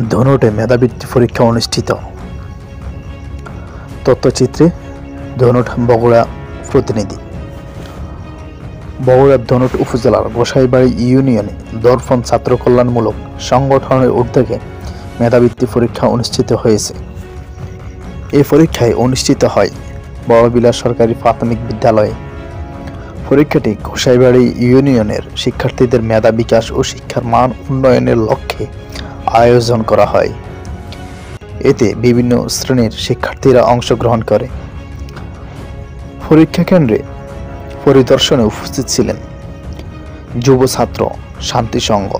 ধনুটে মেধাবৃত্তি পরীক্ষা অনুষ্ঠিত। তথ্যচিত্রে ধনুট বগুড়া প্রতিনিধি। বগুড়ার ধনুট উপজেলার গোসাইবাড়ি ইউনিয়নে দর্পণ ছাত্র কল্যাণমূলক সংগঠনের উদ্যোগে মেধাবৃত্তি পরীক্ষা অনুষ্ঠিত হয়েছে। এই পরীক্ষায় অনুষ্ঠিত হয় বড়বিলাস সরকারি প্রাথমিক বিদ্যালয়ে। পরীক্ষাটি গোসাইবাড়ি ইউনিয়নের শিক্ষার্থীদের মেধা বিকাশ ও শিক্ষার মান উন্নয়নের লক্ষ্যে আয়োজন করা হয়। এতে বিভিন্ন শ্রেণীর শিক্ষার্থীরা অংশগ্রহণ করে। পরীক্ষা কেন্দ্রে পরিদর্শনে উপস্থিত ছিলেন যুব ছাত্র শান্তি সংঘ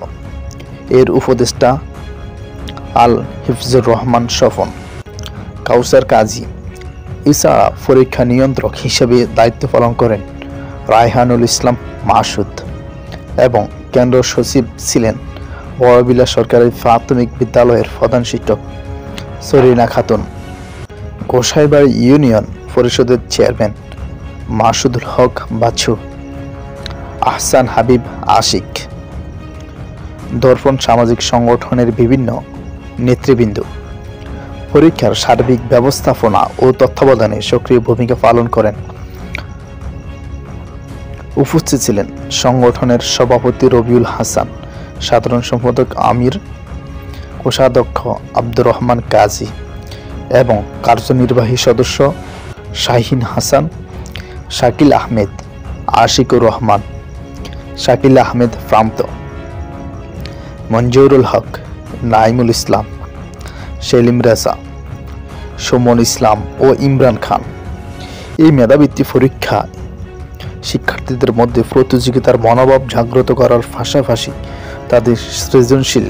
এর উপদেষ্টা আল হিফজুর রহমান স্বপন, কাউসার কাজী। এছাড়া পরীক্ষা নিয়ন্ত্রক হিসেবে দায়িত্ব পালন করেন রায়হানুল ইসলাম মাসুদ এবং কেন্দ্র সচিব ছিলেন বড়বিলাস সরকারি প্রাথমিক বিদ্যালয়ের প্রধান শিক্ষক সরিনা খাতুন। গোসাইবাড়ি ইউনিয়ন পরিষদের চেয়ারম্যান মাসুদুল হক বাচ্চু, আহসান হাবিব আশিক, দর্পণ সামাজিক সংগঠনের বিভিন্ন নেতৃবৃন্দ পরীক্ষার সার্বিক ব্যবস্থাপনা ও তত্ত্বাবধানে সক্রিয় ভূমিকা পালন করেন। উপস্থিত ছিলেন সংগঠনের সভাপতি রবিউল হাসান, সাধারণ সম্পাদক আমির, কোষাধ্যক্ষ আব্দুর রহমান কাজী এবং কার্যনির্বাহী সদস্য শাহিন হাসান, শাকিল আহমেদ, আশিকুর রহমান, শাকিল আহমেদ প্রান্ত, মঞ্জুরুল হক, নাইমুল ইসলাম, সেলিম রেজা, সুমন ইসলাম ও ইমরান খান। এই মেধাবৃত্তি পরীক্ষা শিক্ষার্থীদের মধ্যে প্রতিযোগিতার মনোভাব জাগ্রত করার পাশাপাশি তাদের সৃজনশীল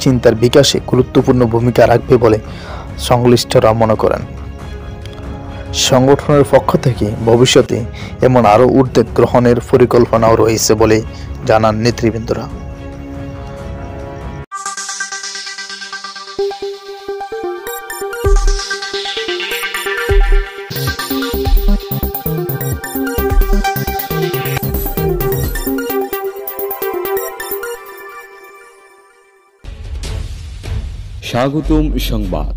চিন্তার বিকাশে গুরুত্বপূর্ণ ভূমিকা রাখবে বলে সংশ্লিষ্টরা মনে করেন। সংগঠনের পক্ষ থেকে ভবিষ্যতে এমন আরও উদ্যোগ গ্রহণের পরিকল্পনাও রয়েছে বলে জানান নেতৃবৃন্দরা। স্বাগতম সংবাদ।